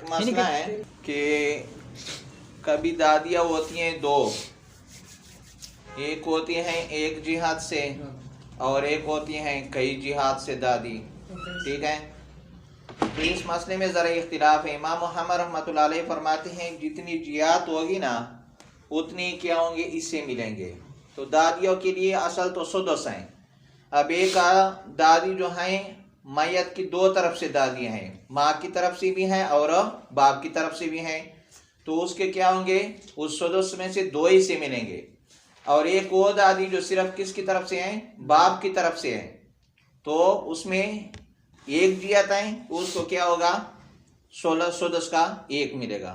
मसला है कि कभी दादियाँ होती हैं दो, एक होती हैं एक जिहाद से और एक होती हैं कई जिहाद से दादी, ठीक है। तो इस मसले में ज़रा इख्तिलाफ है। इमाम मुहम्मद रहमतुल्लाह अलैह फरमाते हैं जितनी जिहाद होगी ना उतनी क्या होंगे इससे मिलेंगे। तो दादियों के लिए असल तो सुदस हैं। अब एक दादी जो हैं मैयत की दो तरफ से दादियाँ हैं, माँ की तरफ से भी हैं और बाप की तरफ से भी हैं, तो उसके क्या होंगे उस सुदस में से दो ही से मिलेंगे। और एक वो दादी जो सिर्फ किसकी तरफ से हैं, बाप की तरफ से हैं, तो उसमें एक जियत है, उसको क्या होगा 16 सुदस का एक मिलेगा।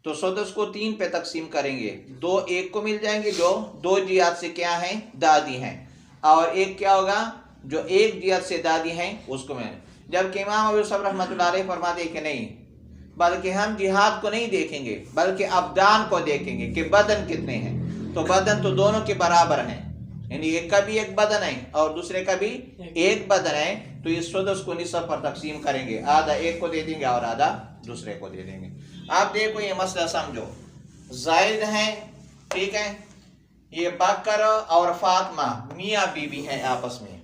तो सुदस को 3 पे तकसीम करेंगे, दो एक को मिल जाएंगे जो दो जियात से क्या हैं दादी हैं, और एक क्या होगा जो एक जियत से दादी हैं उसको मिले। जबकि इमाम अबू यूसुफ रहमतुल्लाह अलैह फरमाते कि नहीं, बल्कि हम जिहाद को नहीं देखेंगे बल्कि अबदान को देखेंगे कि बदन कितने हैं। तो बदन तो दोनों के बराबर हैं, यानी एक का भी एक बदन है और दूसरे का भी एक बदन है, तो इस सुदस को निसफ पर तकसीम करेंगे, आधा एक को दे देंगे और आधा दूसरे को दे देंगे। आप देखो ये मसला समझो, जायद हैं, ठीक है, ये बकर और फातिमा मियाँ बीवी हैं आपस में,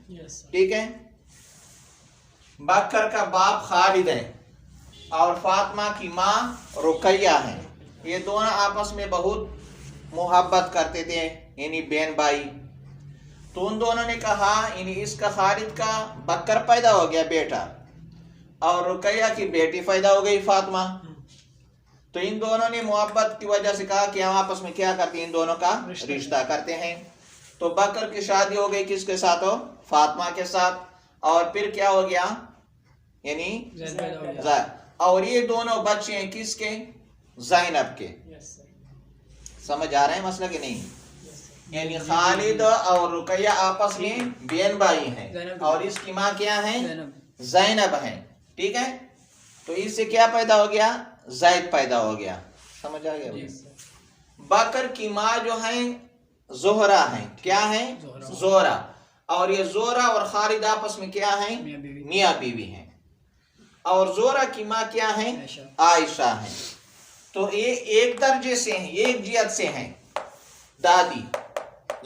ठीक है। बकर का बाप खालिद है और फातिमा की माँ रुकैया है। ये दोनों आपस में बहुत मोहब्बत करते थे, यानी बहन भाई। तो उन दोनों ने कहा यानी इसका खालिद का बकर पैदा हो गया बेटा और रुकैया की बेटी पैदा हो गई फातिमा। तो इन दोनों ने मोहब्बत की वजह से कहा कि हम आपस में क्या करते हैं, इन दोनों का रिश्ता करते हैं। तो बकर की शादी हो गई किसके साथ हो, फातिमा के साथ, और फिर क्या हो गया यानी और ये दोनों बच्चे हैं किसके, ज़ैनब के। समझ आ रहा है मसला कि नहीं, यानी खालिद और रुकैया आपस में बहन भाई हैं और इसकी माँ क्या है ज़ैनब है, ठीक है। तो इससे क्या पैदा हो गया, ज़ैद पैदा हो गया। समझ आ गया। बकर की माँ जो है ज़ोहरा है, क्या है ज़ोहरा, और ये ज़ोहरा और खालिद आपस में क्या है मियाँ बीवी हैं, और ज़ोहरा की माँ क्या है आयशा है। तो ये एक दर्जे से हैं, एक जियत से हैं दादी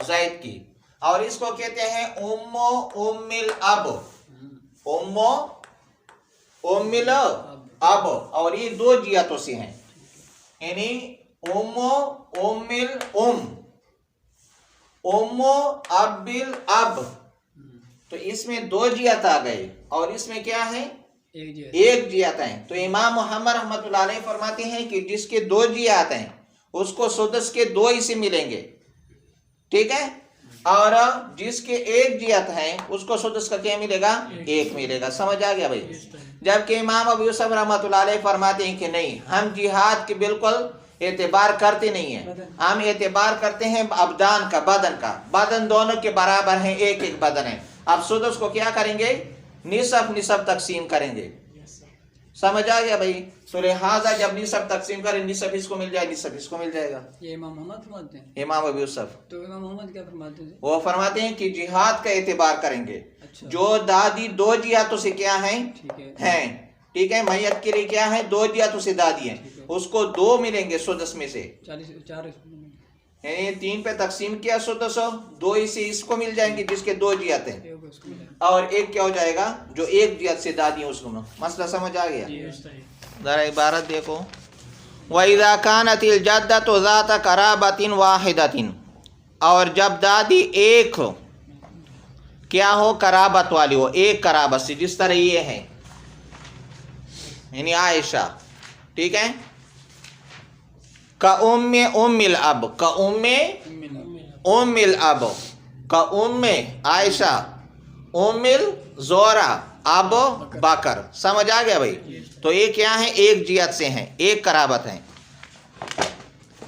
ज़ैद की, और इसको कहते हैं उम्मो उम्मिल अब, उम्मो उम्मिल अब, और ये दो जियतों से हैं, यानी उम्मो उम्मिल उम्मो अबिल अब। तो इसमें दो जियत आ गए और इसमें क्या है एक जियत है। तो इमाम मुहम्मद रहमतुल्लाह अलैह फरमाते हैं कि जिसके दो जियत हैं उसको सुदस के दो ही से मिलेंगे, ठीक है, और जिसके एक जियत है उसको सुदस का क्या मिलेगा, एक मिलेगा। समझ आ गया भाई। जबकि इमाम अबू यूसुफ रहमतुल्लाह अलैह फरमाते हैं कि नहीं, हम जिहाद के बिल्कुल एतबार करते नहीं है, हम एतबार करते हैं अबदान का, बदन का। बदन दोनों के बराबर हैं, एक एक बदन है। अब सुदस को क्या करेंगे, निसफ तकसीम करेंगे। समझ आ गया भाई। तो लिहाजा जब निसफ तकसीम करें, निसफ इसको मिल जाए, निसफ इसको मिल जाएगा। ये इमाम मोहम्मद फरमाते हैं, इमाम अबू यूसुफ। तो इमाम मोहम्मद क्या फरमाते हैं, वो फरमाते हैं कि जिहाद का एतबार करेंगे। अच्छा। जो दादी दो जिहातों से क्या हैं हैं, ठीक है, मैयत के लिए क्या है दो जिहातों से दादी हैं, उसको दो मिलेंगे सुदस में से, 4 यानी 3 पे तकसीम किया सुदस, दो ही से इसको मिल जाएंगे जिसके दो जियत हैं, और एक क्या हो जाएगा जो एक जियत से दादी है उसको। मसला समझ आ गया। जरा इबारत देखो, वइज़ा कानतिल जद्दतु ज़ात कराबतिन वाहिदतिन, और जब दादी एक क्या हो कराबत वाली हो, एक कराबत से, जिस तरह ये है यानी आयशा, ठीक है, का उम्मे उम्मिल अब, का उम्मे उम्मिल अब, का उम्मे आयशा उम्मिल ज़ोहरा अब बकर। समझ आ गया भाई। तो ये क्या है एक जियत से हैं, एक कराबत हैं।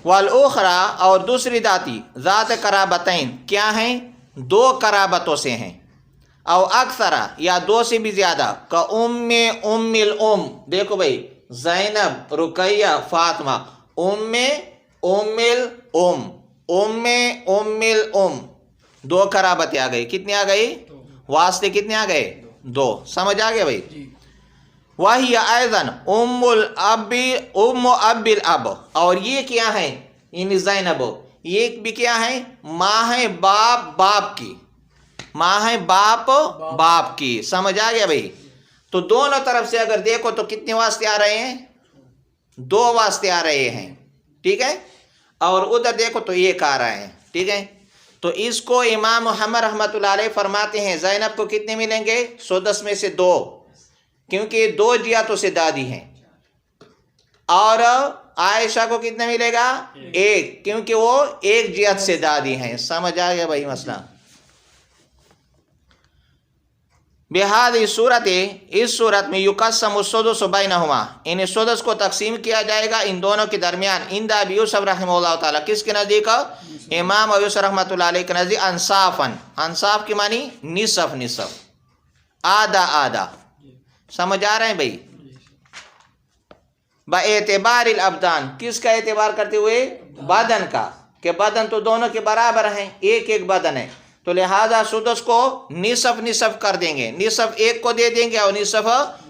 वल उखरा, और दूसरी दाती ज़ात कराबतैन, क्या हैं दो कराबतों से हैं, और अक्सरा या दो से भी ज्यादा, का उम्मे उम्मिल देखो भाई ज़ैनब रुकैया फातिमा, उम्मे उम्मिल उम्मे उम्मिल दो कराबतें आ गई। कितनी आ गई, वास्ते कितने आ गए, दो। समझ आ गया भाई। वही ऐज़न उम्म अबिल अब, और ये क्या है इन ज़ैनब, ये भी क्या है माँ है बाप की, माँ है बाप की। समझ आ गया भाई? तो दोनों तरफ से अगर देखो तो कितने वास्ते आ रहे हैं? 2 वास्ते आ रहे हैं, ठीक है। और उधर देखो तो 1 आ रहा है, ठीक है। तो इसको इमाम मुहम्मद रहमतुल्लाह अलैह फरमाते हैं ज़ैनब को कितने मिलेंगे? 110 में से 2, क्योंकि 2 जियातों से दादी हैं। और आयशा को कितना मिलेगा? 1, क्योंकि वो 1 जियात से दादी हैं। समझ आ गया भाई मसला? बिहाद इस सूरत में युकस्समु सुदुसु बैनहुमा, इन सुदस को तकसीम किया जाएगा इन दोनों के दरमियान। इंदा अबी यूसुफ रहमतुल्लाह ताला, किसके नज़दीक? इमाम अबू यूसुफ रहमतुल्लाह अलैह के नज़दीक। अंसाफन, अंसाफ की मानी निसफ, आधा। समझ आ रहे हैं भाई? बएतिबारिल अबदान, किसका एतबार करते हुए? बदन का, कि बदन तो दोनों के बराबर हैं, एक बदन है, तो लिहाजा सुदस को निसफ कर देंगे। निसफ एक को दे देंगे और निसफ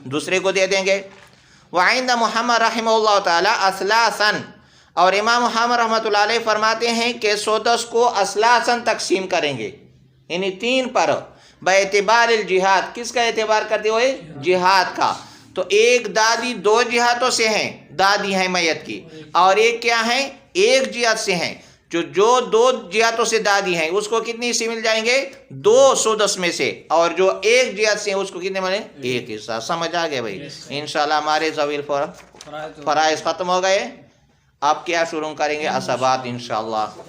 दूसरे को दे देंगे। वइंद मुहम्मद रहमतुल्लाह ताला असलासन, और इमाम मुहम्मद रहमतुल्लाह अलैह फरमाते हैं कि सुदस को असलासन तकसीम करेंगे, यानी 3 पर। बेतिबारिल जिहाद, किसका एतबार करते हुए? जिहाद का। तो एक दादी 2 जिहातों से हैं, दादी हैं मैयत की, और एक क्या है? 1 जिहात से हैं। जो 2 जिहातों से दादी हैं उसको कितनी हिस्से मिल जाएंगे? 2 सुदस में से। और जो 1 जिहात से हैं उसको कितने मिले? 1 हिस्सा। समझ आ गया भाई? इंशाल्लाह हमारे ज़वील फराइज़ ख़त्म हो गए। अब क्या शुरू करेंगे? असबात इंशाल्लाह।